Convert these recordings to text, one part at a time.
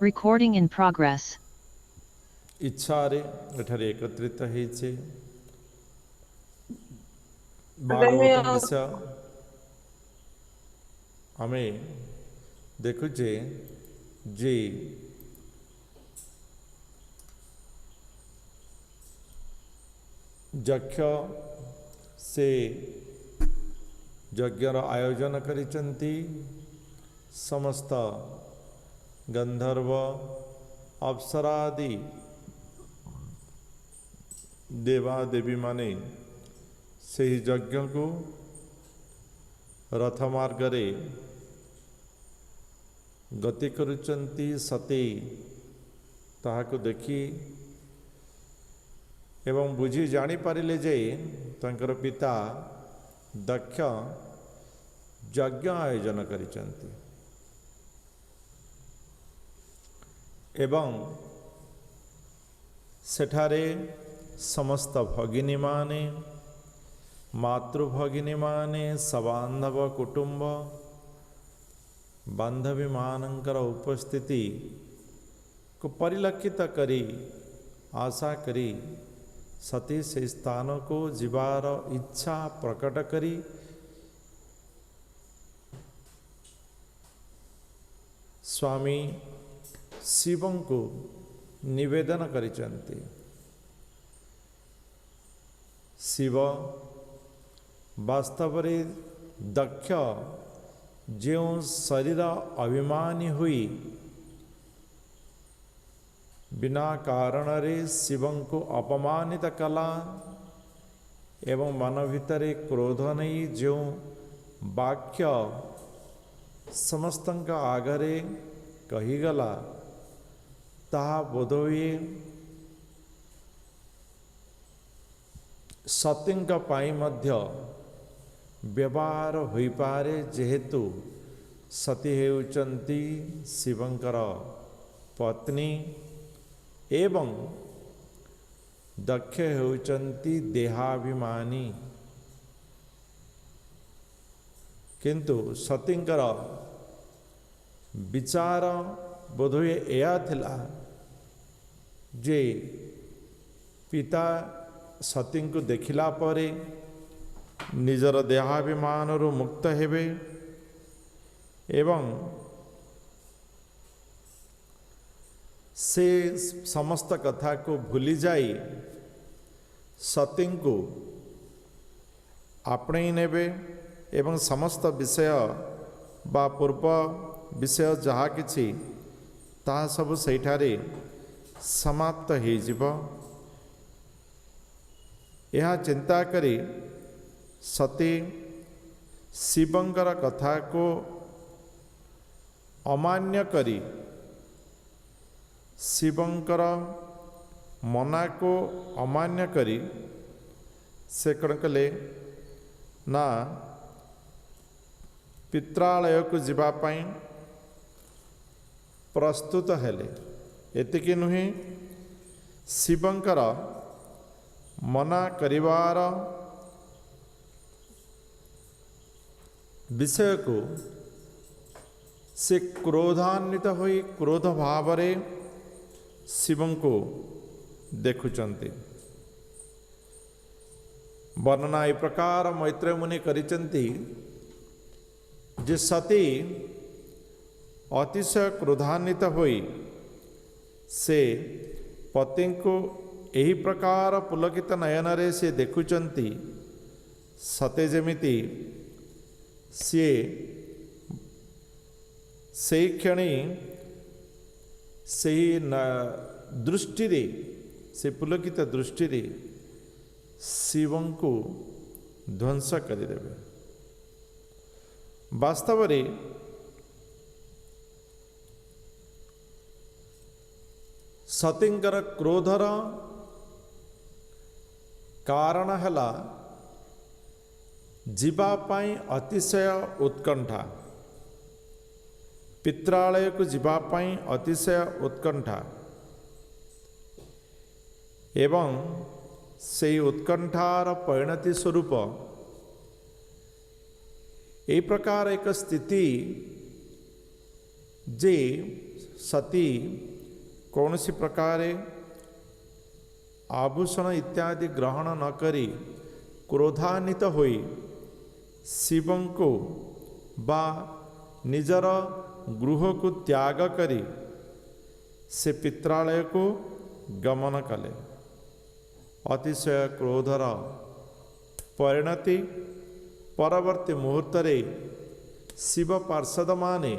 Recording in progress. इच्छारे एठारे एकत्रित ହେଇଛେ आदरणीय भागवतम विषय आमे देखुचे जे यक्ष से यज्ञर आयोजन करिसंती समस्त गंधर्व अप्सरादि देवा देवी माने से यज्ञ को रथ मार्ग रे गति करुचंती सती ताहाको देखी एवं बुझी जानी पारिले जे तंकर पिता दक्ष यज्ञ आयोजन करिचंती एवं सेठारे समस्त भगिनी माने मातृभगिनी माने सबांधव कुटुंब बांधवी मानकर उपस्थिति को परिलक्षित करी आशा करी सती से स्थान को जीवार इच्छा प्रकट करी स्वामी शिवं को निवेदन करिचंती शिव वास्तव में दक्ष जो शरीर अभिमानी हुई बिना कारण रे शिवं को अपमानित कला एवं मन भितर क्रोध नहीं जो वाक्य समस्त आगरे कहीगला ताहा बोधहुए सतींका पाई मध्य व्यवहार हो पारे जेहेतु सती हेउचंती शिवंकर पत्नी एवं दक्ष हेउचंती देहाभिमानी किंतु सतींकर विचार बोधहुए एया थिला जे पिता सती को देखिला परे निजर देहाभिमान मुक्त हेबे एवं से समस्त कथा को भूली जाई सती को आपणे नेबे एवं समस्त विषय बा पूर्व विषय जहा किछि ता सब सेठारे समाप्त हो जिवो यह चिंता करी सती शिवंकर कथा को अमान्य करी शिवंकर मना को अमान्य करी से कण कले ना पित्रालय को जीवापाई प्रस्तुत हेले एतिकी नुहे शिवंकर मना करिवार विषय को से क्रोधान्वित होई क्रोध भाव रे शिवं को देखुचंती वर्णना ए प्रकार मैत्रेय मुनि करिचंती जे सती अतिशय क्रोधान्वित होई से पति को यही प्रकार पुलकित नयन रे से देखुचंती सते जेमिति सी से क्षणी से दृष्टि रे से पुलकित दृष्टि रे शिवं को ध्वंस करदेवे वास्तव रे सतींकर क्रोधर कारण हला जीवापाई अतिशय उत्कंठा पित्रालय को जीवापाई अतिशय उत्कंठा एवं से उत्कंठार परिणति स्वरूप यही प्रकार एक स्थिति जे सती कौन सी प्रकार आभूषण इत्यादि ग्रहण न करी क्रोधान्वित होई शिवं को बा निजर गृह को त्याग करी से पित्रालय को गमन कले। अतिशय क्रोधर परिणति परवर्ती मुहूर्त शिव पार्षद माने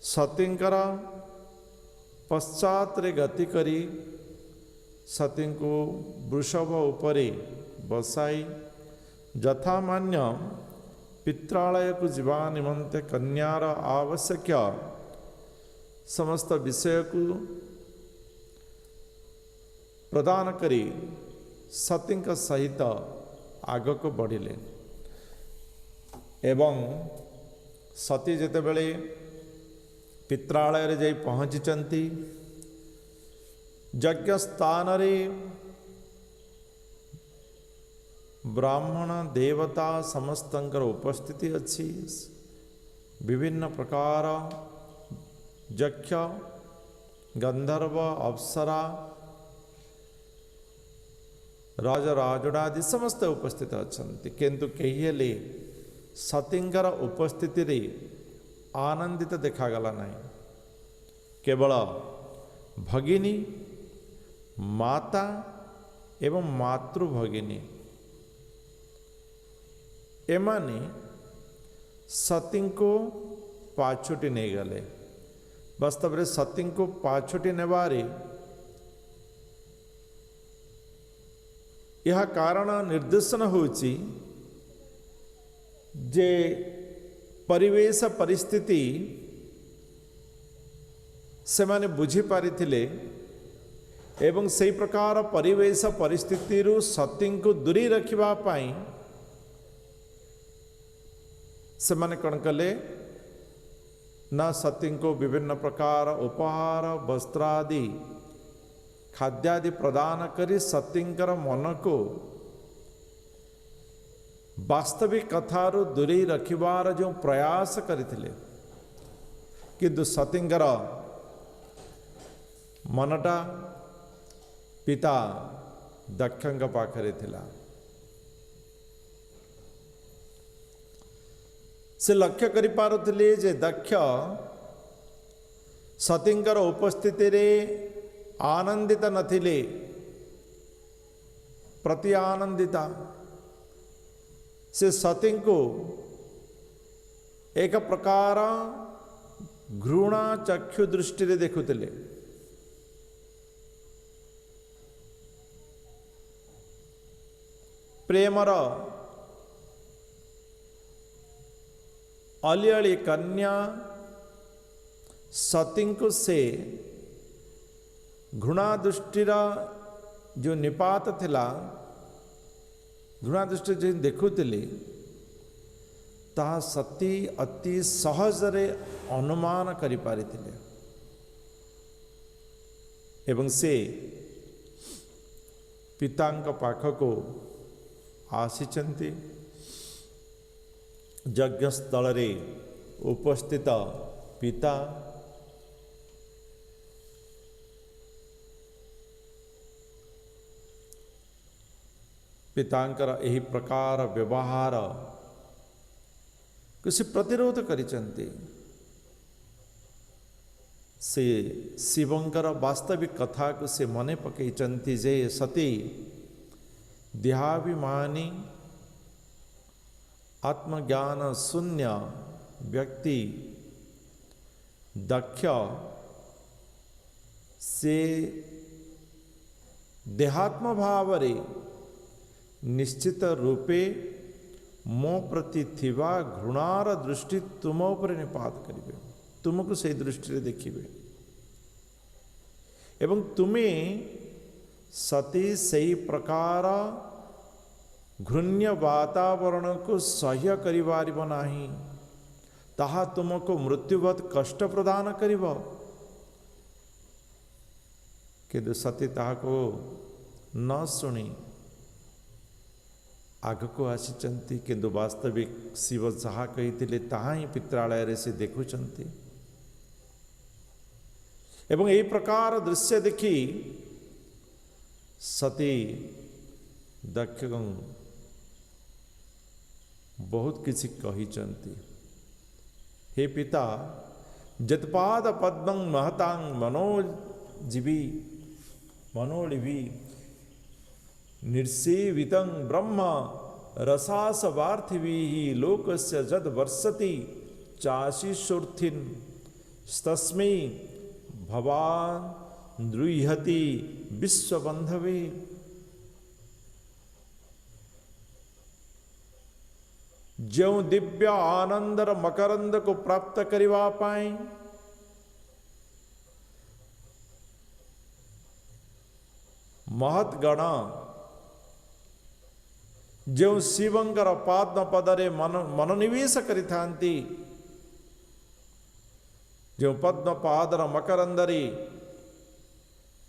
सतींकर पश्चात गति करी सती को वृषभ उपरे बसाई यथामान्य पित्रालय को जीवा निमंते कन्यार आवश्यक समस्त विषय को प्रदान करी सती सहित आग को बढ़िले एवं सती जेतेबेले पित्रालय रे जाई पहुँची यज्ञ स्थान रे ब्राह्मण देवता समस्तंकर उपस्थिति अच्छी विभिन्न प्रकार यक्ष गंधर्व अप्सरा राजराजुडादि समस्त उपस्थित अच्छन्ति किंतु कही हेले सतींकर उपस्थिति रे आनंदित देखागला नहीं। केवल भगिनी माता एवं मातृभगिनी एमाने सती को पाछुटी नहीं गले। वास्तव में सती को पाछुटी नेबारे यह कारण निर्देशन होची जे परिवेश परिस्थिति से माने बुझी पारिथिले एवं से प्रकार परिवेश परिस्थिति रु सती को दूरी रखिबा पाई से माने कौन कले ना सती को विभिन्न प्रकार उपहार वस्त्रादि खाद्यादि प्रदान करी सतींकर मन को वास्तविक कथारू दूरी रखिबार जो प्रयास करथिले किंतु सतींकर मनटा पिता दक्षंग पाखरे थिला। से लक्ष्य करि पारुथिले जे दक्ष सतींकर उपस्थिति रे आनंदित नथिले प्रति आनंदिता से सती को एक प्रकार घृणा चक्षु दृष्टि रे देखुतिले। प्रेमर अली अली कन्या सती को से घृणा दृष्टिर जो निपात थिला घृणा दृष्टि जो देखुली ताहा सती अति सहजरे अनुमान करि पारिथिले एवं से पितांक पाखको आसीचंती यज्ञ स्थल रे उपस्थित पिता पितांकर यही प्रकार व्यवहार किसी प्रतिरोध करिचंती से शिवंकर वास्तविक कथा को से मने पकईचंती जे सती देहाभिमानी आत्मज्ञान शून्य व्यक्ति दक्ष से देहात्म भाव रे निश्चित रूपे मो प्रति थिवा घृणार दृष्टि तुम उपर निपात करिवे तुमको से दृष्टि रे देखिवे एवं तुम्हें सती सही प्रकार घृण्य वातावरण को सह्य करिवारिब नाही ताहा तुमको मृत्युवत कष्ट प्रदान करिब किंतु सती ताहा को न शुणी आग को आसीचंती किंतु वास्तविक शिव जहाँ कही ताहा ही पित्रालय रे से देखुचंती एवं यही प्रकार दृश्य देखी सती दक्ष बहुत किसी कही। हे पिता जतपाद पद्मं महतांग मनोजीवी मनोलिभि निर्सेवितं ब्रह्म रसासवार्थिभिः लोकस्य जद वर्षति चाशिशूर्थिन तस्मै भवान् द्रुह्यति विश्वबंधवे। ज्यों दिव्य आनंदर मकरंद को प्राप्त करवा पाए महतगण जो शिवंकर पाद पदरे मनोनिवेश करिथांती जो पद्म पादर मकरंदरी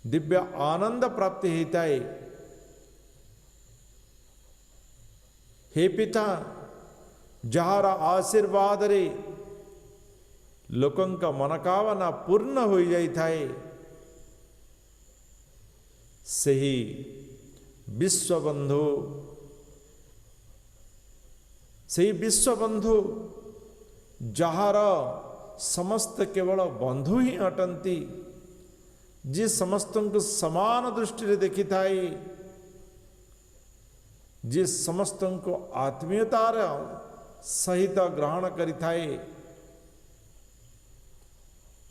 दिव्य आनंद प्राप्ति होता है। हे पिता जार आशीर्वाद रे लोकं का मनोकामना पूर्ण हो जाई थाए सही विश्वबंधु जार समस्त केवल बंधु ही अटंती जी समस्त को समान दृष्टि देखी थाए जी समस्त को आत्मीयतार सहित ग्रहण करि थाए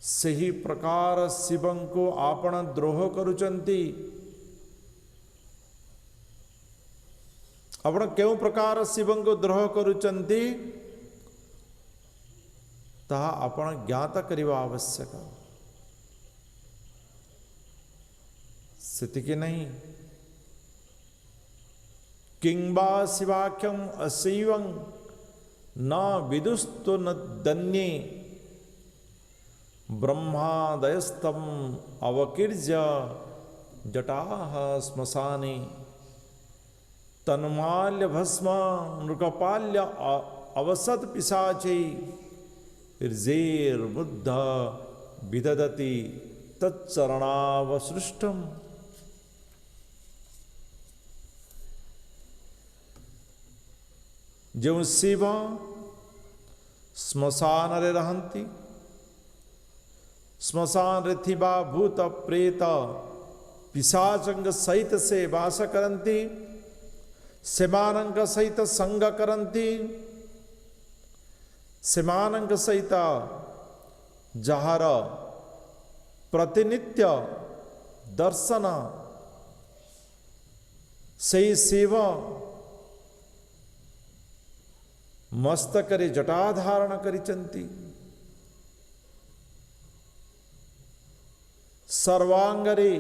सही प्रकार शिवं को आपण द्रोह करुचंती। आपण केउ प्रकार शिवं को द्रोह करुचंती ताहा आपण ज्ञात करिवा आवश्यक सेतिके नहीं किंबा शिवाख्यम अशिवं न विदुस्तु न दन्ये ब्रह्मादयस्तम अवकीर्य जटाह श्मशाने तन्माल्य भस्म नृकपाल्य अवसत पिशाचै ऋजेर्बुद्ध विदधति तच्चरणावसृष्टम। जो शिव श्मशान रे रहंती श्मशान रे थिबा भूत प्रेत पिशाचंग सहित से वास करंती सेमानंग सहित संग करंती सेमानंग सहित जहार प्रतिनित्य दर्शन सही शिव मस्तकरे जटा धारण करिचंती सर्वांगरे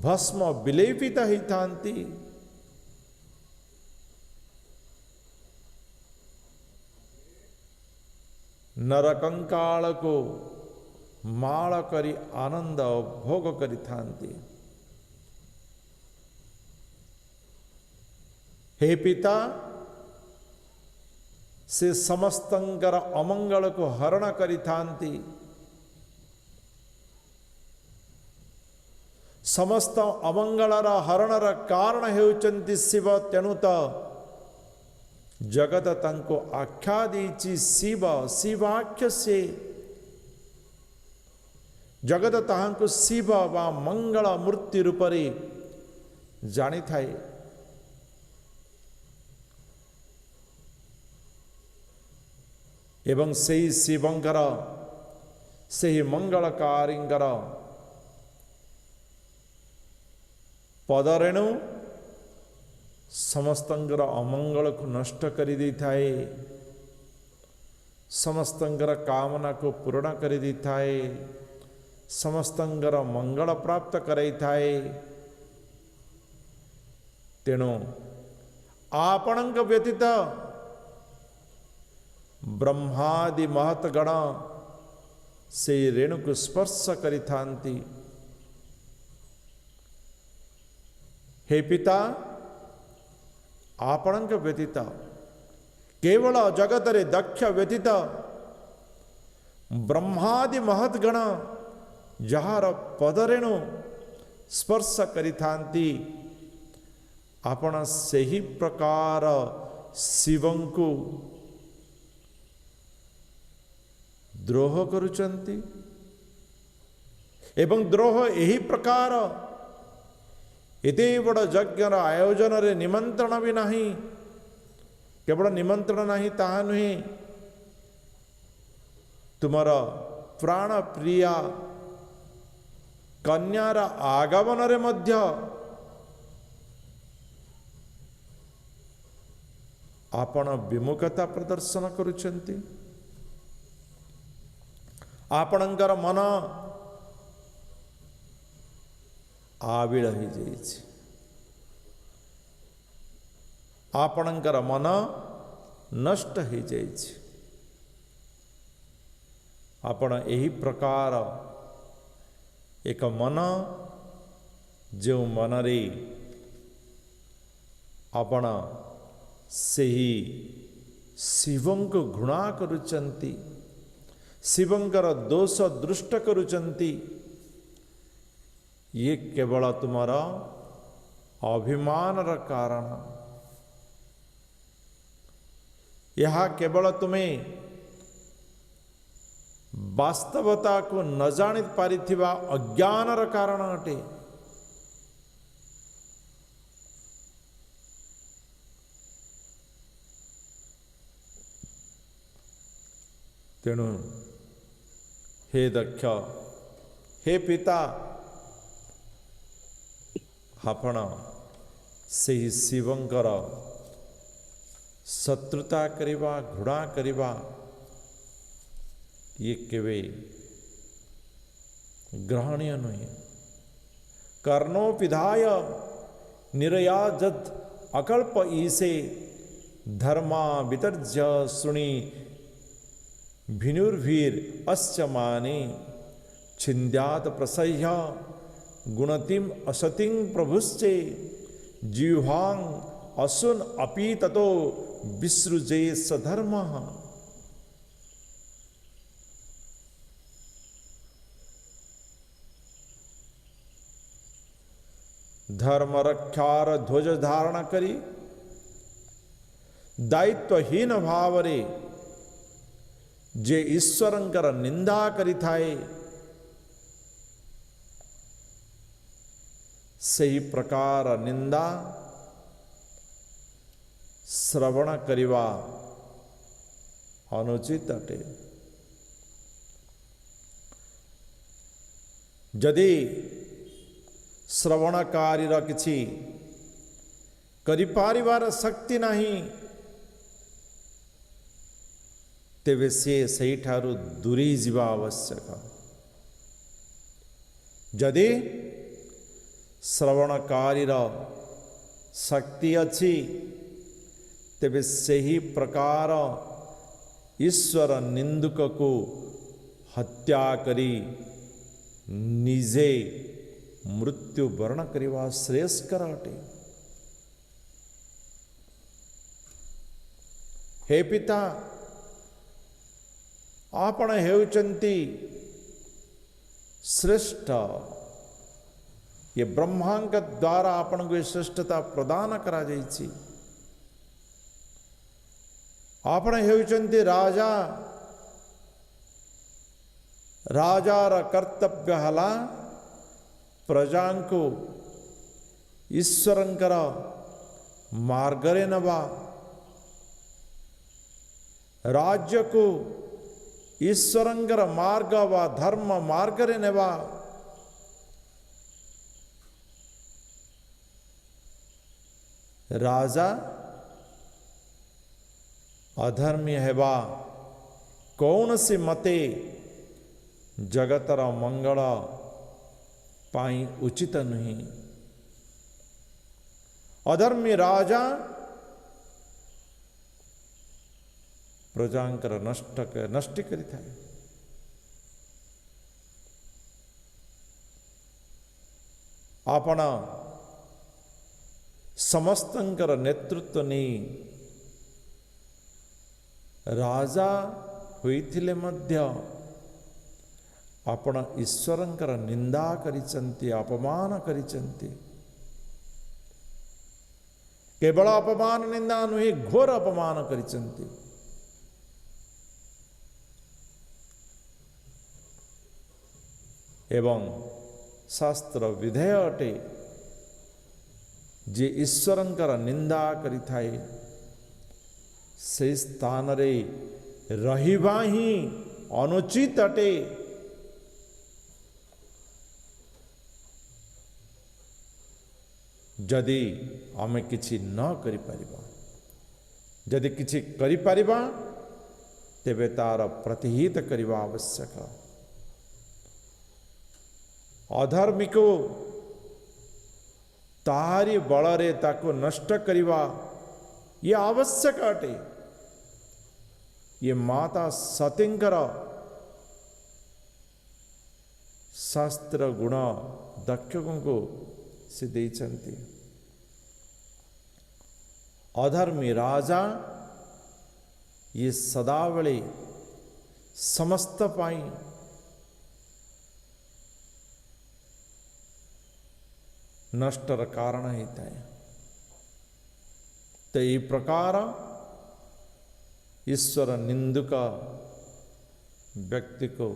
भस्म विलेपित हितांती नरकंकाल को माळ करी आनंद भोग करिथांती। हे पिता से समस्तंकर अमंगल को हरण करिथांती समस्त अमंगलर हरणर कारण हेउचंती शिव तेणुत जगत तंको आख्या देची शिव शिवाख्य से जगत ताहांको शिव वा मंगल मूर्ति रूपरे जानी थाए। एवं सही शिवंकर सही मंगलकारिंगर पदरेणु समस्तंगर अमंगल को नष्ट करी दी थाए समस्तंगर कामना को पूर्ण करी दी थाए समस्तंगर मंगल प्राप्त कराई थाए। तेणु आपणंक व्यतीत ब्रह्मादि महतगण से रेणु को स्पर्श करिथांती। हे पिता आपणंक व्यतीत केवल जगत रे दक्ष व्यतीत ब्रह्मादि महतगण जार पदरेणु स्पर्श करिथांती आपण सही प्रकार शिवं को द्रोह करुचंती एवं द्रोह यही प्रकार एते बड़ यज्ञर आयोजन रे निमंत्रण भी नहीं, केवल निमंत्रण नहीं ताहा नुहे, तुमर प्राण प्रिया कन्यार आगमन रे मध्य आपण विमुखता प्रदर्शन करुचंती। आपणकर मन आविड़ हो जाइए, आपणकर मन नष्ट हो जाइए। आपण यही प्रकार एक मन जो मन रे आपण सही शिवं को घृणा करुचंती, शिवंकर दोष दृष्ट करुचंती, ये केवल तुम्हारा अभिमान रा कारण। यह केवल तुम्हें वास्तवता को न जानी पारिथिबा अज्ञान रा कारण अटे। तेणु हे दक्ष, हे पिता, आपण से शिवंकर शत्रुता करिबा घृणा करिबा ये केवे ग्रहणीय नुहे। कर्णो पिधाय निरयाजत अकल्प ईसे धर्मा वितर्ज्य सुनी भिनुर्भीर अस्यमाने छिंद्यात प्रसह्य गुणतिम असतिं प्रभुश्चे जिह्वां असुन अपि ततो विसृजे सधर्मः। धर्म रक्षार ध्वज धारण करी दायित्वहीन भावरे जे ईश्वरंकर निंदा करी थाए सही प्रकार निंदा श्रवण करिवा अनुचित अटे। जदि श्रवणकारी किछि करिपारिवार शक्ति नहीं तेबे से सही ठारू दूरी जीवा आवश्यक। जदि श्रवणकारीर शक्ति अच्छी तेबे सही प्रकार ईश्वर निंदुक को हत्या करी निजे मृत्यु वर्ण करिवा श्रेयस्कर अटे। हे पिता, आपण हेउचंती श्रेष्ठ। ये ब्रह्मांक द्वारा आपण को श्रेष्ठता प्रदान करा जाइछि। आपण हेउचंती राजा। राजार कर्तव्य हला प्रजा को ईश्वरंकर मार्गरे नवा, राज्य को ईश्वरंकर मार्ग व धर्म मार्गरे नेवा। राजा अधर्मी हेबा कौन सी मते जगतर मंगल पाई उचित नहीं। अधर्मी राजा प्रजांकर नष्ट करी थाए। आपण समस्तंकर नेतृत्व नहीं राजा होइथिले मध्य आपण ईश्वरंकर निंदा करिसंती, अपमान करिसंती। केवल अपमान निंदा नुहे, घोर अपमान करिसंती। एवं शास्त्र विधेय अटे जे ईश्वरंकर निंदा करि थाए से स्थान रे रहिबा ही अनुचित अटे। जदि आमे किछि न करि परिबा, जदि किछि करि परिबा तेबे तार प्रतिहित करिबा आवश्यक। अधर्मी को तारी बलरे ताको नष्ट करिबा ये आवश्यक अटे। ये माता सतींकर शास्त्र गुण दक्षकों को से देइछन्ति। अधर्मी राजा ये सदाबले समस्त पाई नष्टर कारण होता है। तो ये प्रकार ईश्वर निंदुक व्यक्ति को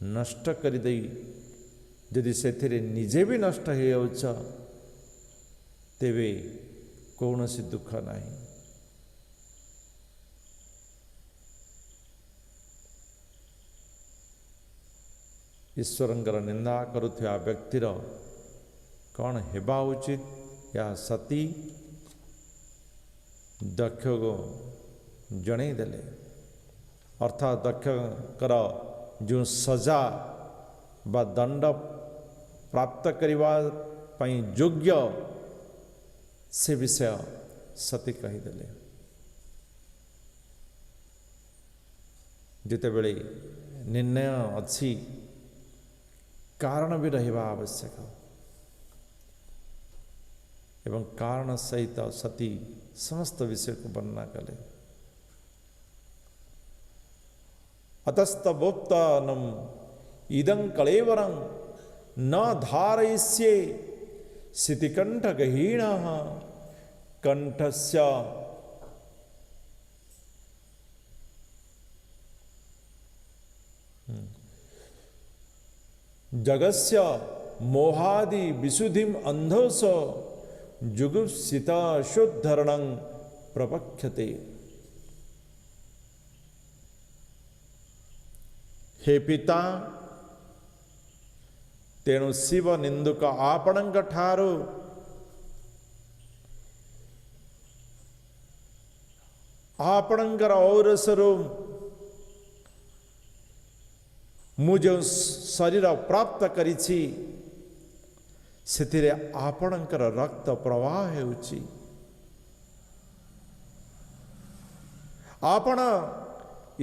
नष्ट कर दे, यदि से निजे भी नष्ट हो जाउछ तेबे कौनसी दुख नहीं। ईश्वरंकर निंदा करुथिया व्यक्तिर कौन हेबा उचित या सती दक्ष को जणई देले। अर्थात दक्षकर जो सजा बा दंड प्राप्त करने पई योग्य से विषय सती कहीदेले। जितेबले निर्णय अच्छी कारण भी रहिबा आवश्यक एवं कारण सहित सती समस्त विषय को वर्णना कले। अतस्तवोक्तनम इदं कलेवरं न धारयिष्ये सितिकंठ गहीणः कंठस्य जगस्य मोहादि विशुद्धिम अंधोस जुगुप्सिता शुद्धरणं प्रपक्षते। हे पिता, तेणु शिव निंदुक आपणंक ठारू आपणंकर औरसरु मु जो शरीर प्राप्त करिछि सेथिरे आपणंकर रक्त प्रवाह हेउछि। आपण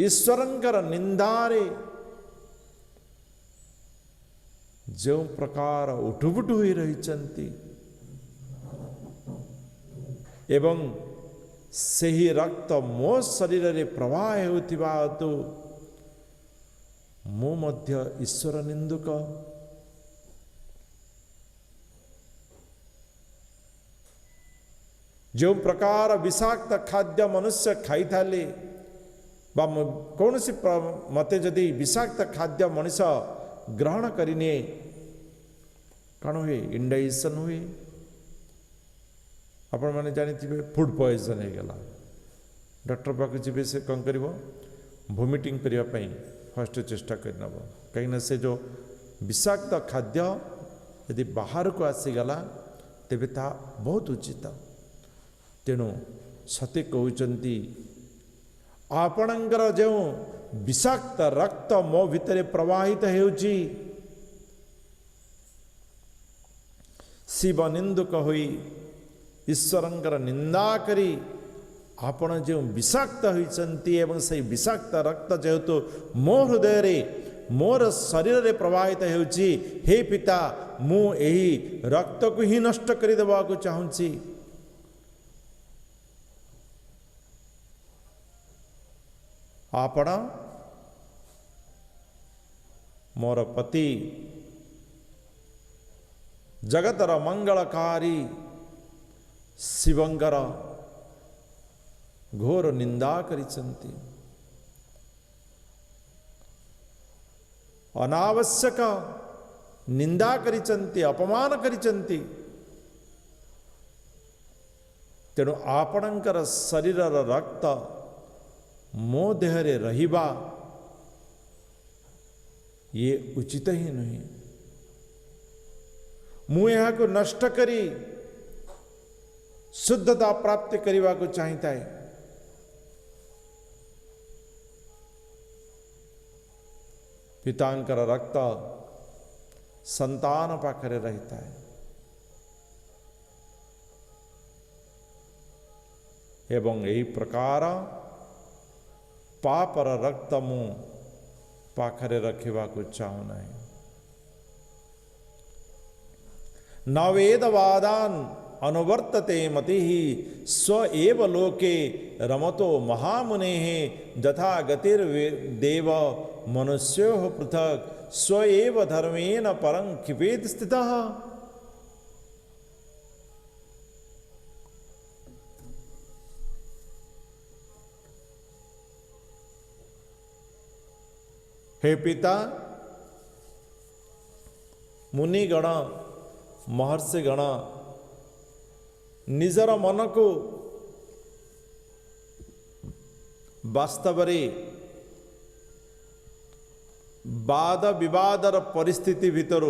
ईश्वरंकर निंदारे जो प्रकार उठुबुठु होई रहिचंती एवं सेही रक्त मो शरीर रे प्रवाह हेउथिबा तो मो मध्य ईश्वर निंदुक। जो प्रकार विषाक्त खाद्य मनुष्य खाई थाले बा कौन सी मते जदि विषाक्त खाद्य मनुष्य ग्रहण करिने कौन हुए इंडाइजेशन हुए। आपण मैंने जानी फूड पॉइजन हो गला डॉक्टर पाक जी से कौन कर वोमिटिंग करने फर्स्ट चेष्टा करनब कहीं से जो विषाक्त खाद्य यदि बाहर को आसीगला तेबे ता बहुत उचित। तेणु सती कहते आपणकर जो विषाक्त रक्त मो भितर प्रवाहित होउची शिव निंदुक होई ईश्वरंकर निंदा करी आपण जो विषाक्त होइचंती एवं से विषाक्त रक्त जेहेतु मो हृदय रे मोर शरीर रे प्रवाहित होउची, हे पिता मु एही रक्त को ही नष्ट करि देबा को चाहूची। आपण मोर पति जगतर मंगलकारी शिवंगर घोर निंदा करिसंती, अनावश्यक निंदा करिसंती, अपमान करिसंती। तेणु आपणकर शरीरर रक्त मो देहरे रहिबा ये उचित ही नहीं। मु यहाँ को नष्ट करी शुद्धता प्राप्त करने को चाहता है। पितांकर रक्त संतान पाखरे रहता है एवं यही प्रकार पापर रक्त मु पाखरे रखा को चाहू नहीं। न वेदवादान अनुवर्तते मति स्व एव लोके रमतो महामुने जथा गतिर्देव मनुष्यो पृथक स्व एव धर्मेण परं क्षिपेत स्थितः। हे पिता, मुनिगण महर्षिगण निजर मन को वास्तव वाद विवादर परिस्थिति भितर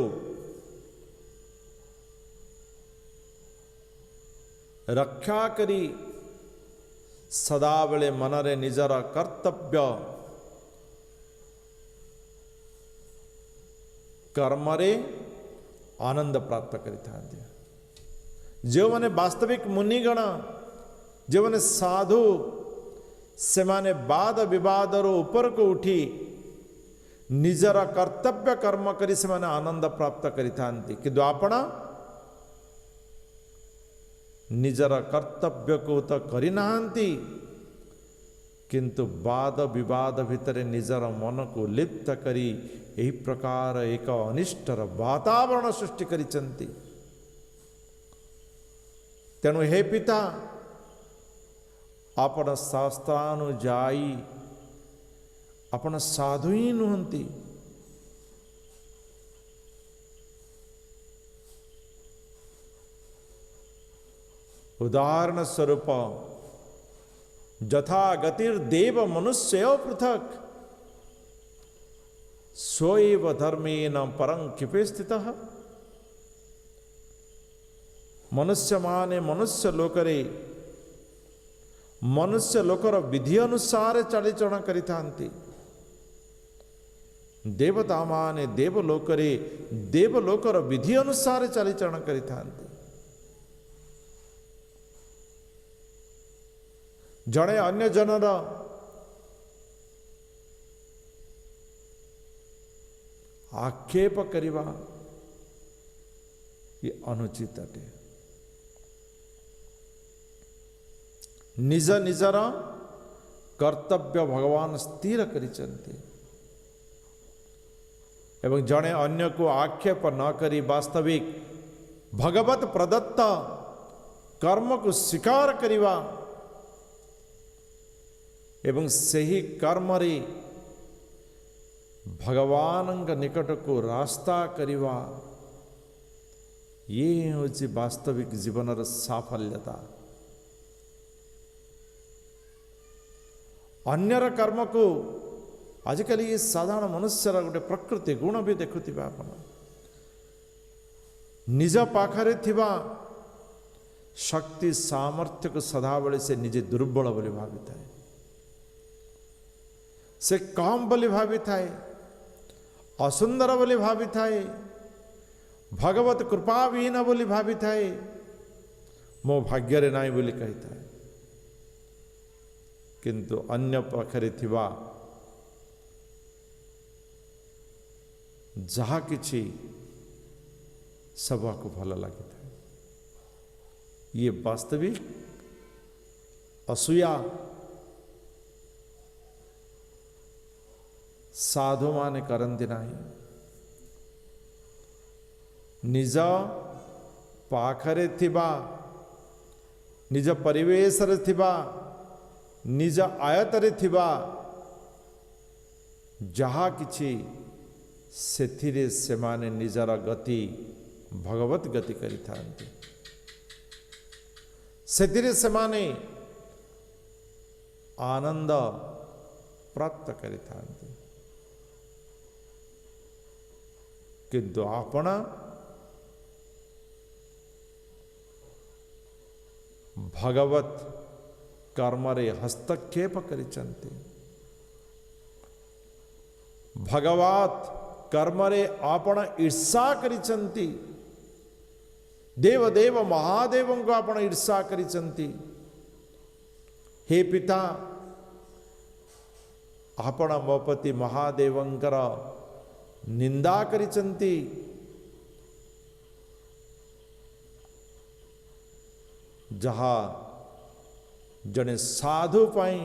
रक्षा करी सदाबले मनरे निजर कर्तव्य कर्मरे आनंद प्राप्त करिथांती। जो माने वास्तविक मुनिगण, जो माने साधु, से माने वाद विवादर ऊपर को उठी निजर कर्तव्य कर्म करी से माने आनंद प्राप्त करिथांती। किंतु आपण निजर कर्तव्य को तो करि नाहंती, किंतु वाद विवाद भितर निजर मन को लिप्त करी यही प्रकार एक अनिष्टर वातावरण सृष्टि करिसंती। तेणु हे पिता, आपण शास्त्रानुजाई आपण साधु ही नुहंती। उदाहरण स्वरूप जथा गतिर्देव मनुष्यो पृथक स्वएव धर्मेण परं क्षिपे स्थितः। मनुष्य माने मनुष्य लोकरे मनुष्य लोकर विधि अनुसार चलिचरण करिथांती। देवता माने देवलोकरे देवलोकर विधि अनुसार चलिचरण करिथांती। जड़े अन्य जनर आक्षेप करिवा ये अनुचित अटे। निज निजर कर्तव्य भगवान स्थिर करिचंती एवं जड़े अन्य को आक्षेप न करी वास्तविक भगवत प्रदत्त कर्म को स्वीकार करिवा एवं सही कर्म रे भगवान निकट को रास्ता करिवा ये होची वास्तविक जीवन साफल्यता। अन्यर कर्म को आजिकल ये साधारण मनुष्यर गोटे प्रकृति गुण भी देखुथिबा आपण निज पाखरे थिबा शक्ति सामर्थ्य को सदाबले से निजे दुर्बल बोली भावी थाए, से कम बोली भावी थाए, असुंदर बोली भावी थाए, भगवत कृपा विहीन बोली भावी थाए, मो भाग्य रे नाई बोली कही थाए। किंतु अन्य पाखरे थिबा जहा किछि सबा को भल लगी था। ये वास्तविक असूया साधु माने करंती नहीं। निज पाखरे थिबा निज परिवेश रे थिबा निज आयतरे थिबा जहा किछि सेथिरे सेमाने निजर गति भगवत गति करि थांती सेथिरे सेमाने आनंद प्राप्त करि थांती किंतु आपण भगवत कर्मरे हस्तक्षेप करिचंती भगवत कर्मरे आपण ईर्षा करिचंती देव देव महादेव को आपण ईर्षा करिचंती हे पिता आपण मो पति महादेवंकर निंदा करिचंती जहा जने साधु पाई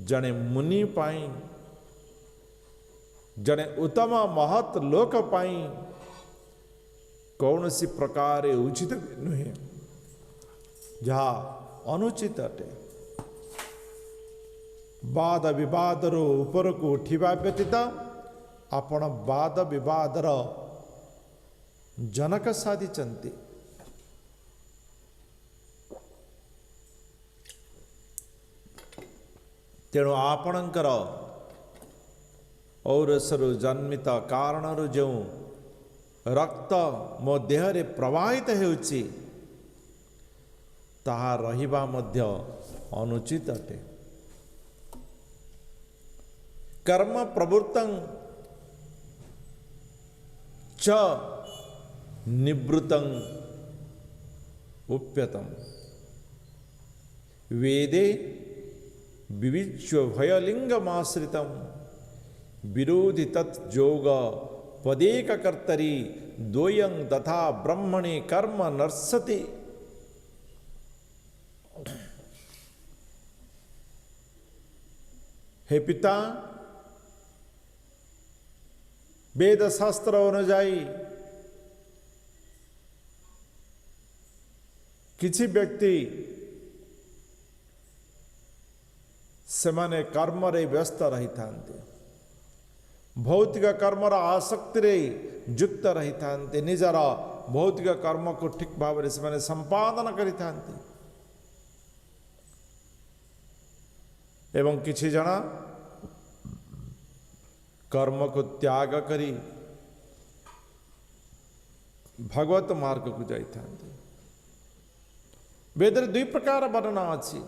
जने मुनि पाई जने उत्तम महत लोक पाई कौन सी प्रकार उचित नुहे जहा अनुचित अटे वाद विवाद ऊपर को उठा व्यतीत आपण वाद विवादर जनक साधिचंती तेणु आपणकर औरसरु जन्मित कारणरु जो रक्त मो देहरे प्रवाहित हेउछि ताहा रहिबा मध्य अनुचित अटे कर्म प्रवृत्तं च निवृत्तं उप्यतम् वेदे विविच्य भयलिंगमाश्रितं विरोधि तत् जोग पदेक कर्तरी द्वयं तथा ब्रह्मणि कर्म नर्सति हे पिता वेद शास्त्र अनुजाई किसी व्यक्ति सेमाने कर्म रे व्यस्त रही थांते भौतिक कर्मर आसक्ति रे युक्त रही थांते निजर भौतिक कर्म को ठीक भाव से माने संपादन करि थांते एवं किछि जना कर्म को त्याग करी भगवत मार्ग को जाई थांते वेदर दुई प्रकार वर्णना अछि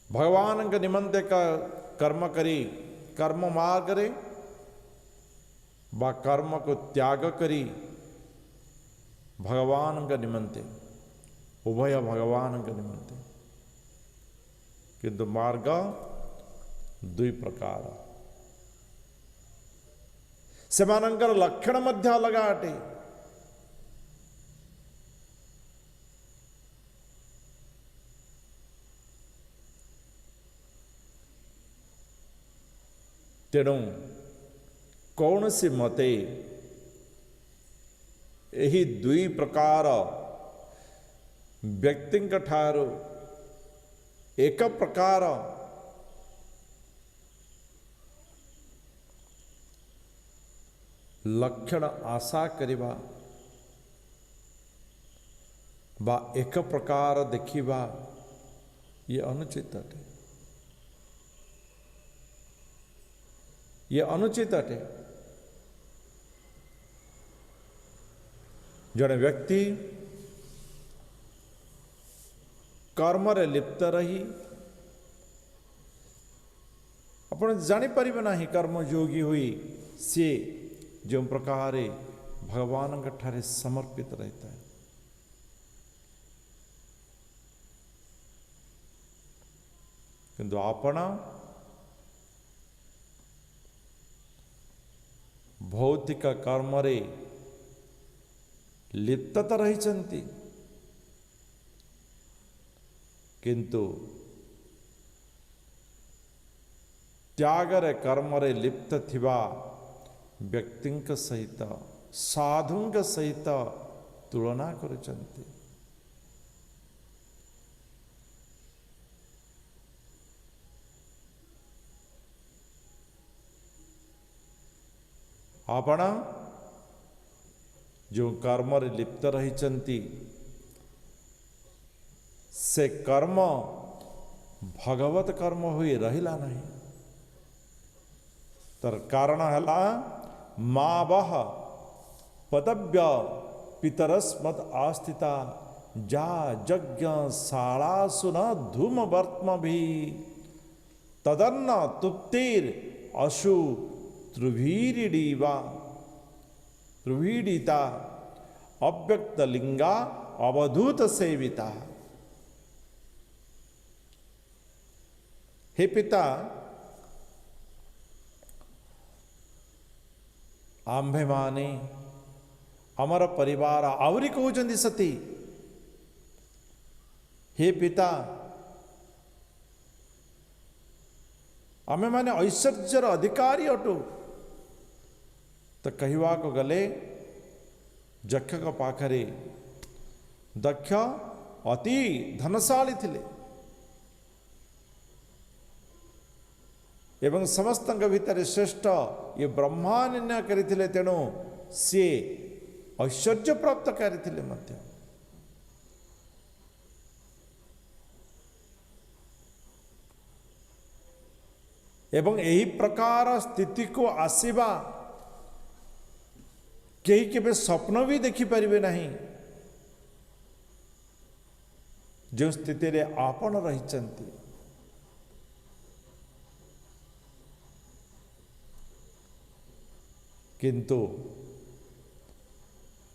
भगवान के निमंते का कर्म करी कर्म मार्ग रे बा कर्म को त्याग करी भगवान के निमंते उभय भगवान के निमंते किंतु मार्ग दुई प्रकार सेमानंकर लक्षण मध्य अलग अटे तेणु कौन सी मते यही दुई प्रकार व्यक्ति ठारू एक प्रकार लक्षण आशा करिबा बा एक प्रकार देखिबा ये अनुचित अटे ये अनुचित अटे जड़े व्यक्ति कर्म रे लिप्त रही अपन जानी परिबे नाही कर्म योगी हुई से जो प्रकार भगवान ठारे समर्पित रहता है किंतु आपण भौतिक कर्म रे लिप्तता रही किंतु त्याग रे कर्म रे लिप्त थिबा ବ୍ୟକ୍ତିଙ୍କ ସହିତ ସାଧୁଙ୍କ ସହିତ ତୁଳନା କରୁଛନ୍ତି। ଆପଣ ଯେଉଁ କର୍ମରେ ଲିପ୍ତ ରହିଛନ୍ତି ସେ କର୍ମ ଭଗବତ କର୍ମ ହୋଇ ରହିଲା ନାହିଁ। ତାର କାରଣ ହେଲା ମା ବହ ପଦବ୍ୟ ପିତରସ୍ମତ୍ ଆସ୍ଥିତା ଯା ଯଜ୍ଞ ଶାଳାସୁ ନ ଧୂମ ବର୍ତ୍ମଭି ତଦନ୍ନ ତୁପ୍ତିର୍ ଅଶୁ ତ୍ରୁଭୀଡ଼ିତା ଅବ୍ୟକ୍ତ ଲିଙ୍ଗା ଅବଧୂତ ସେବିତା। हे पिता, आंभे माने अमर परिवार आवरी कहते सती, हे पिता आमे माने ऐश्वर्यर अधिकारी अटू। तो कहवा को गले जक्ष पाखरे दक्ष अति धनशाली थिले एवं समस्त भितर श्रेष्ठ ये ब्रह्मा निर्णय करथिले, तेणु सी ऐश्वर्य प्राप्त करथिले मध्य। एवं यही प्रकार स्थिति को आसीबा कहीं केबे स्वप्न भी देखि परिबे नहीं। जो स्थिति रे आपण रहिचंती किंतु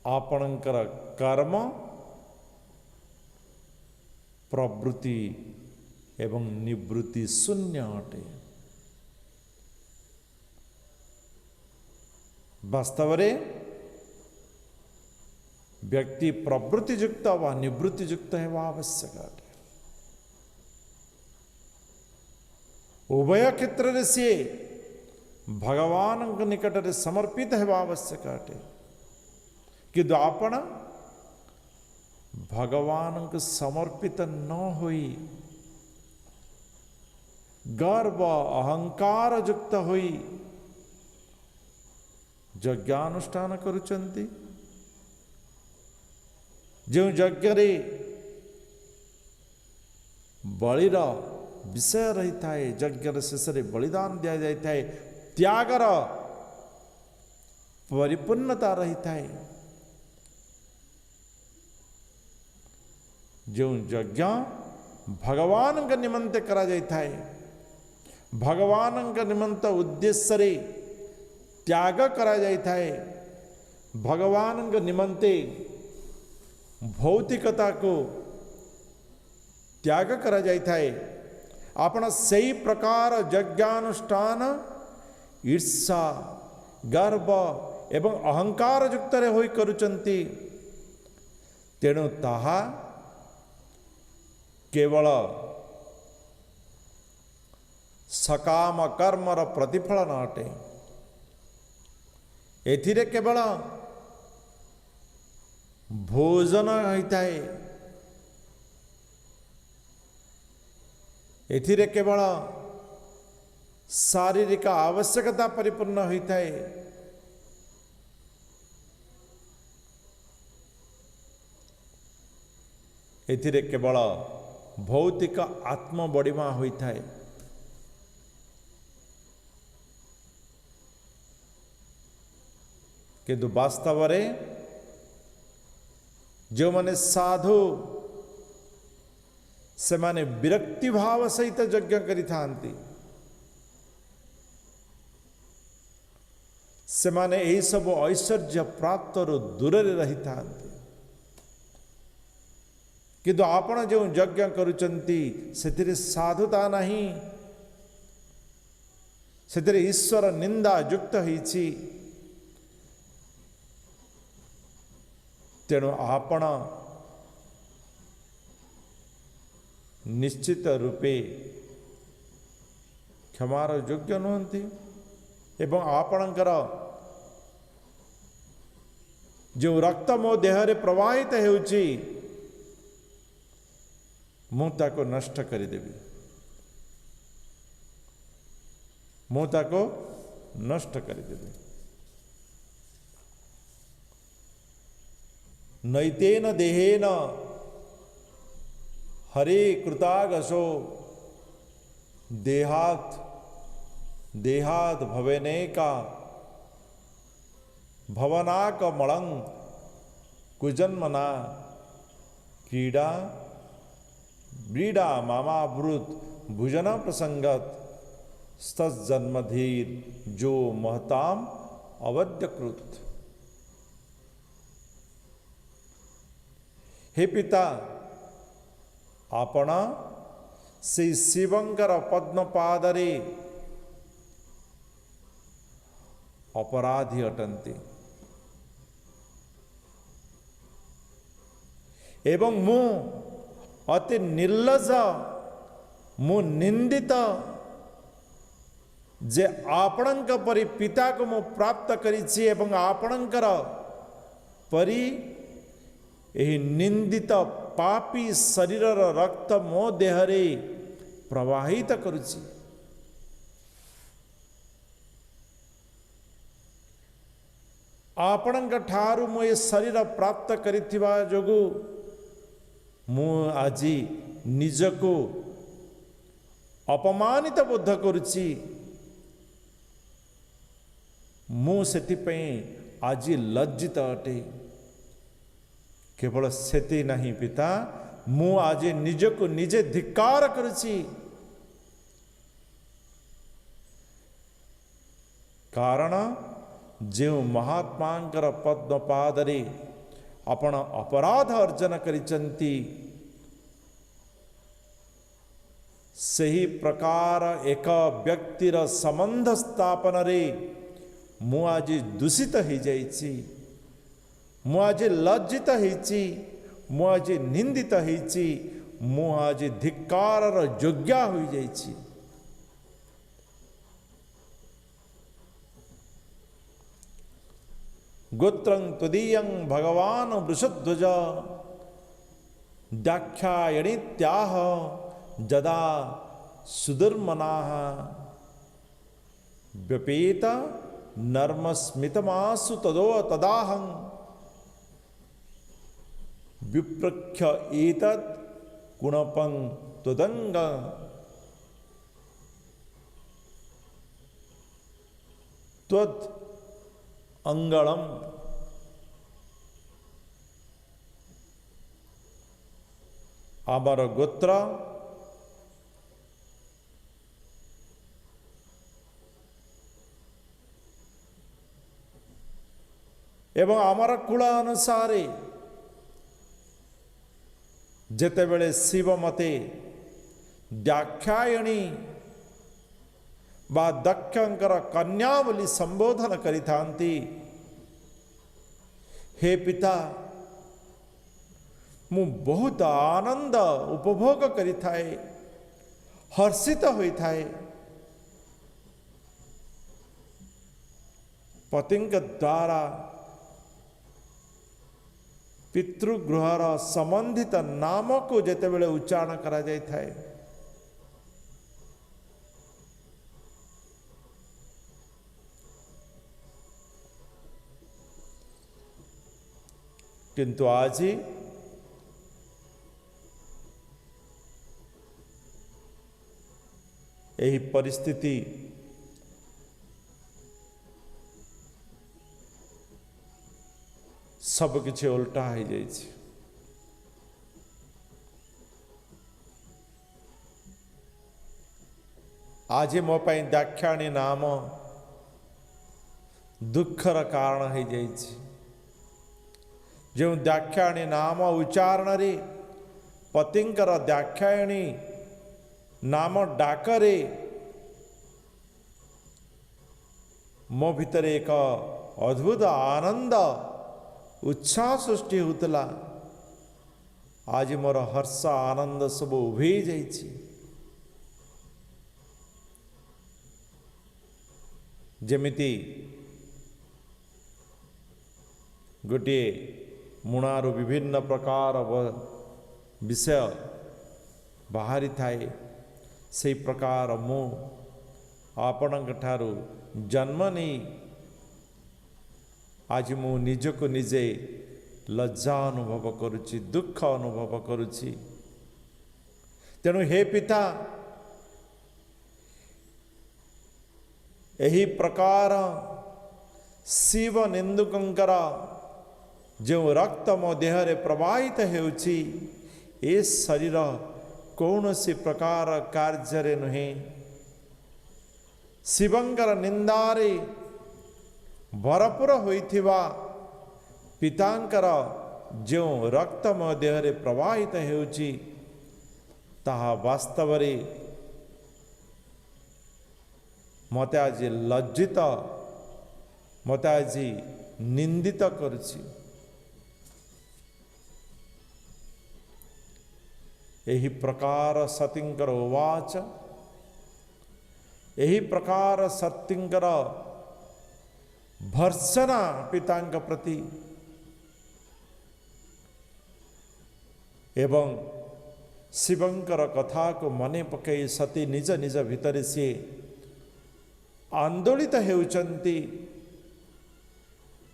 आपणकर कर्म प्रवृत्ति एवं निवृत्ति शून्य अटे। वास्तव रे व्यक्ति प्रवृत्ति युक्त व निवृत्ति युक्त है आवश्यक अटे। उभय क्षेत्र रे सी भगवान निकट रे समर्पित है आवश्यक अटे। कि आपण भगवान को समर्पित न होई गर्व अहंकार युक्त होई यज्ञानुष्ठान करुचंती। जो यज्ञ रे बलिर विषय रही थाए, यज्ञ शेष में बलिदान दिया जाए थाए, त्यागर परिपूर्णता रही थाए। जो यज्ञ भगवान के निमंत करा जाए थाए, भगवान के निमंत उद्देश्य रे त्याग करा जाए थाए, भगवान के निमंते भौतिकता को त्याग करा जाए थाए। आपण सही प्रकार यज्ञानुष्ठान ईर्षा गर्व एवं अहंकार युक्त रे होई करुचंती। तेणु ताहा केवल सकाम कर्मर प्रतिफलन अटे। एथिरे केवल भोजन होता है, एथिरे केवल शारीरिक आवश्यकता परिपूर्ण होता है। एथिरे केवल भौतिक आत्म बड़िमा होता है। किंतु वास्तव रे जो माने साधु से माने विरक्ति भाव सहित यज्ञ करि थांती, से माने यही सब ऐश्वर्य प्राप्त दूर रही थांती। किंतु आपण जो यज्ञ करुचंती सेथिरे साधुता नहीं, सेथिरे ईश्वर निंदा युक्त होईछि। तेणु आपण निश्चित रूपे क्षमार योग्य नुहंती एवं आपणकर जो रक्त मो देहरे प्रवाहित हेउची मु ताको नष्ट करिदेबी, मु ताको नष्ट करिदेबी। नैतेन देहेन हरे कृतागसो देहात देहात भवेनेका भवनाक मलंग कुजन्मना क्रीडा ब्रीडा मामावृत भुजना प्रसंगत स्तजन्मधीर जो महताम अवध्यकृत। हे पिता, आपण से शिवंकर पद्मपादरे अपराधी अटंती एवं मु अति निर्लज मु निंदित जे आपणक परि पिता को मु प्राप्त करिछि एवं आपणकर परि एही निंदित पापी शरीरर रक्त मो देहरे प्रवाहित करुछि। आपणक ठारू मु ए शरीर प्राप्त करिथिबा जोगु मु आजी निजको अपमानित बोध करुछि। मु सेथिपई आजी लज्जित अटे। केवल सेति नहीं पिता, मु आज निजको निजे धिक्कार करुछि। कारण जो महात्मांकर पद्मपादरे आपण अपराध अर्जन करिचंती, सही प्रकार एक व्यक्तिर संबंध स्थापन रे मु आज दूषित हो जाइछि, मु आज लज्जित होइछि, मु आज निंदित होइछि, मु आज धिक्कारर योग्य हो जाइछि। गोत्रं त्वदीयं भगवान वृषध्वज दाख्यायणीत्याह जदा सुदुर्मनाः व्यपेत नर्मस्मितमासु तदो तदाहं विप्रख्य एतत् गुणपं त्वदंग त्वत् अंगलम। आमर गोत्र एवं आमर कुल अनुसार जेतेबेले शिव मते दाक्षायणी बा दक्षंकर कन्या बोली संबोधन करिथांती, हे पिता मु बहुत आनंद उपभोग करिथाए, हर्षित होइथाए। पतिंक द्वारा पितृगृहर संबंधित नाम को जेतेबेले उच्चारण करा जाय थाए, किंतु आज यही परिस्थिति सब किछि उल्टा हो जाइए। आज मो पाई दाक्षाणी नाम दुखर कारण हो जाइए। जो दाक्षाणी नाम उच्चारण रे पतिंकर दाक्षायणी नाम डाकरे मो भितर एक अद्भुत आनंद उत्साह सृष्टि होतला। आज मोर हर्ष आनंद सब उभे जाइछि। जेमिति गोटे मुणारू विभिन्न प्रकार विषय बाहरी थाए से प्रकार मु आपणक ठारू जन्म नहीं आज मु निजको निजे लज्जा अनुभव करुछि दुख अनुभव करुछि। तेणु हे पिता यही प्रकार शिव निंदुकंकर जो रक्त मो देहरे प्रवाहित हेउछि ए शरीर कौन सी प्रकार कार्य नुहे शिवंकर निंदारे भरपूर होइथिबा पितांकर जो रक्त मो देहरे प्रवाहित हेउछि ताहा वास्तव रे मते आज लज्जित मते आज निंदित करुछि। यही प्रकार सतींकर उवाच यही प्रकार सतींकर भर्सना पितांक प्रति एवं शिवंकर कथा को मने पकई सती निज निज भितर से आंदोलित हेउचंती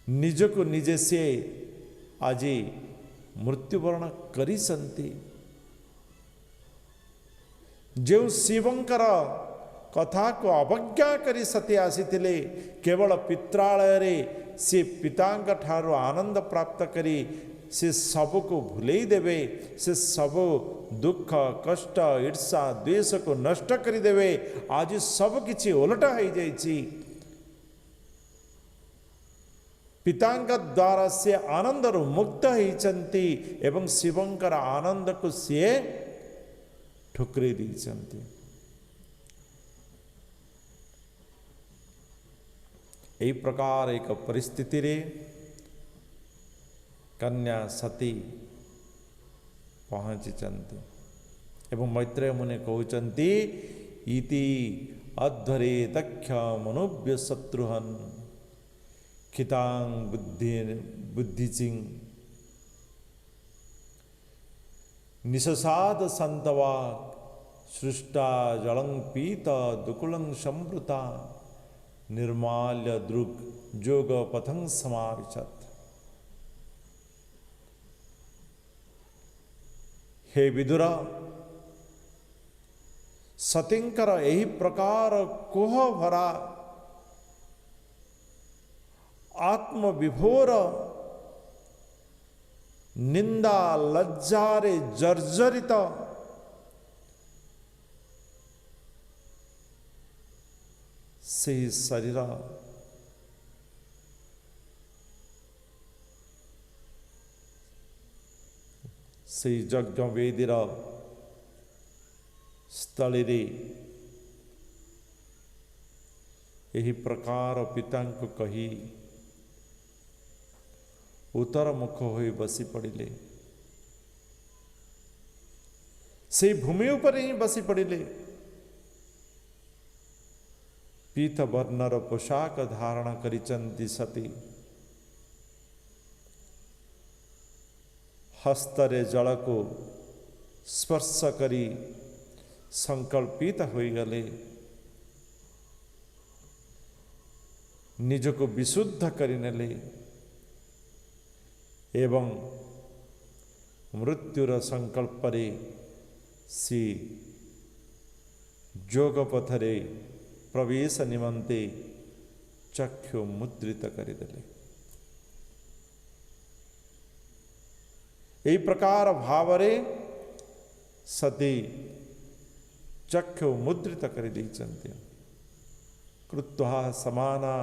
निजको निजे से आज मृत्युवरण करिसंती। जो शिवंकर कथा को अवज्ञा करी सती आसीथिले केवल पित्रालय रे से पितांक ठारो आनंद प्राप्त करी से सब को भूले देवे से सब दुख कष्ट ईर्षा द्वेष को नष्ट करी देवे आज सब किछि उलटा हो जाइछि। पितांक द्वारा से आनंद रु मुक्त होइचंती एवं शिवंकर आनंद को से ठुकरे दीचंती। एही प्रकार एक परिस्थिति रे कन्या सती पहुँचीचंती एवं मैत्रेय मुनि कहउचंती इति अध्वरे दक्ष मनुव्य शत्रुहन खितांग बुद्धिचिंग निशसाद संतवा सृष्टा जलं पीत दुकुलं संवृता निर्माल्य दृग जोग पथं समाविशत। हे विदुर सतींकर यही प्रकार कोह भरा आत्मविभोर निंदा लज्जारे जर्जरित से शरीर से यज्ञ वेदीर स्थली रे यही प्रकार पिता को कही उत्तर मुख होई बसी पड़िले से भूमि उपर ही बसी पड़िले पीत वर्णर पोशाक धारण करिचंती सती हस्तरे जल को स्पर्श करी संकल्पित होई गले निज को विशुद्ध करिनेले एवं मृत्युर संकल्प रे सी जोग पथरे प्रवेश निमंते चक्षु मुद्रित करिदेले। यही प्रकार भावरे सती चक्षु मुद्रित कर देइचंती कृत्वा समाना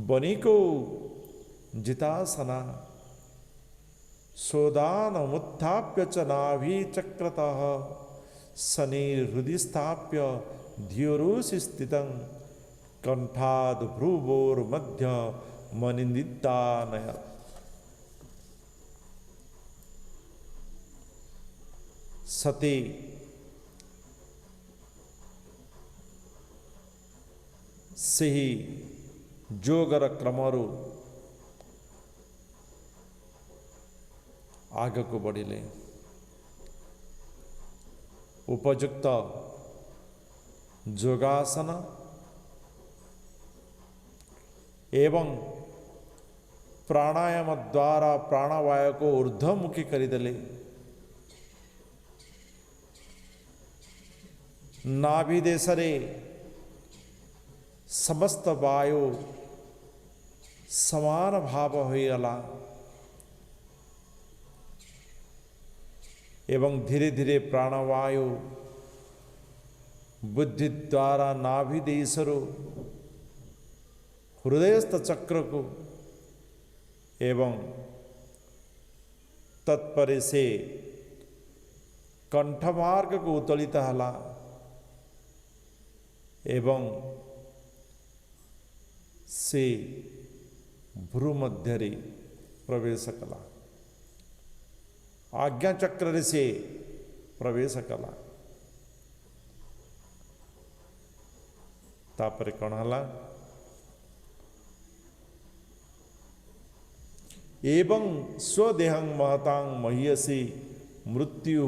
बनिको जितासना सोदान मुत्थाप्य च नाभि चक्रतः शनिर हृदय स्थाप्य धियोरुषि स्थितं कंठाद भ्रुवोर मध्य मनिंदितानयत्। सती से ही जोगर क्रमरु आग को बढ़िले उपयुक्त योगासन एवं प्राणायाम द्वारा प्राणवायु को ऊर्ध्वमुखी करिदेले नाभि देशरे समस्त वायु समान भाव होइगला एवं धीरे धीरे प्राणवायु बुद्धि द्वारा नाभि देशरु हृदयस्थ चक्र को एवं तत्पर से कंठमार्ग को उत्तोलित हला एवं से भ्रू मध्य प्रवेश कला आज्ञा चक्र से प्रवेश कला तापर कौन हला एवं स्वदेहं महतां मह्यसी मृत्यु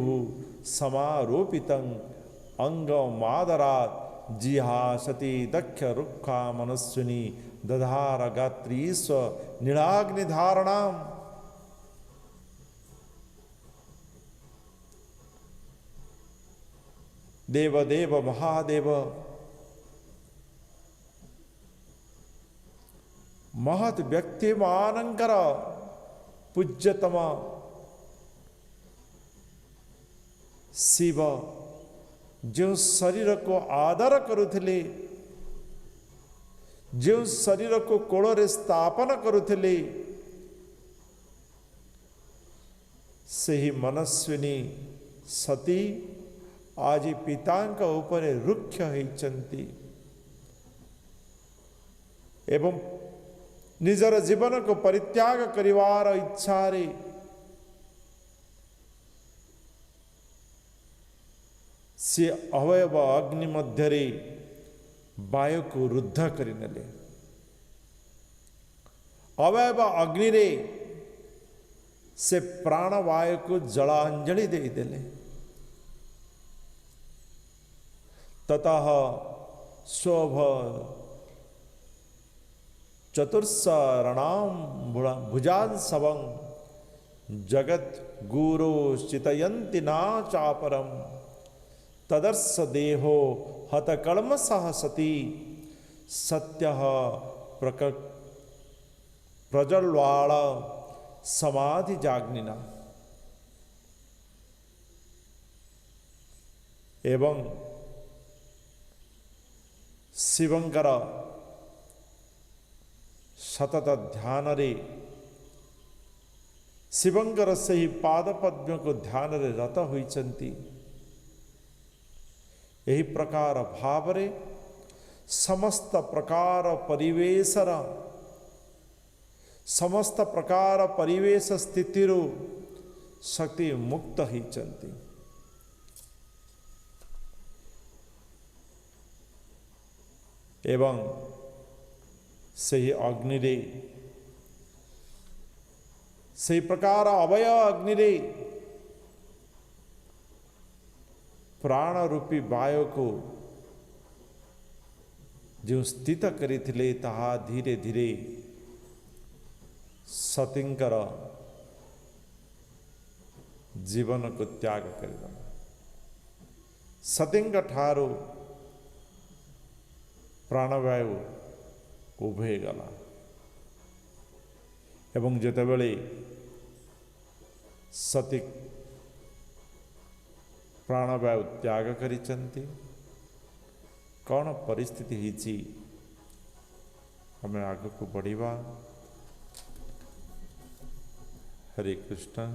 समारोपितं अंगमादरात् जिहासति दक्ष रुक्खा मनस्विनी दधार गात्री स्व नीलाग्निधारणाम् देव देव महादेव महत व्यक्ति मानंकर पूज्यतम शिव जो शरीर को आदर करुथिले जो शरीर को कोଳରେ स्थापन करुथिले सही मनस्विनी सती आज पितांक ऊपर रुक्ष होइचंती एवं निजर जीवन को परित्याग करिवार इच्छा रे से अवयव अग्नि मध्य रे वायु को रुद्ध करिनेले अवयव अग्नि रे से प्राणवायु को जलांजलि दे देले ततः शोभ चतुर्सरणाम भुजान सवं जगत गुरु चितयन्ति ना चापरम तदर्श देहो हतकर्म सह सती सत्य प्रज्वलाल समाधि जाग्निना एवं शिवंकर सतत ध्यान रे शिवंकर से ही पाद पद्म को ध्यान रे रत होइचंती यही प्रकार भाव रे समस्त प्रकार परिवेशर समस्त प्रकार परिवेश स्थिति रो शक्ति मुक्त होइचंती एवं सही अग्नि रे सही प्रकार अवय अग्नि रे प्राण रूपी वायु को जो स्थित करिथिले ताहा धीरे धीरे सतींकर जीवन को त्याग करिदला सतींक ठारो प्राणवायु उभे गला एवं जेतेबेले सती प्राणवायु त्याग करिचंती कौन परिस्थिति हिची हमें आगे को बढ़िबा। हरे कृष्ण।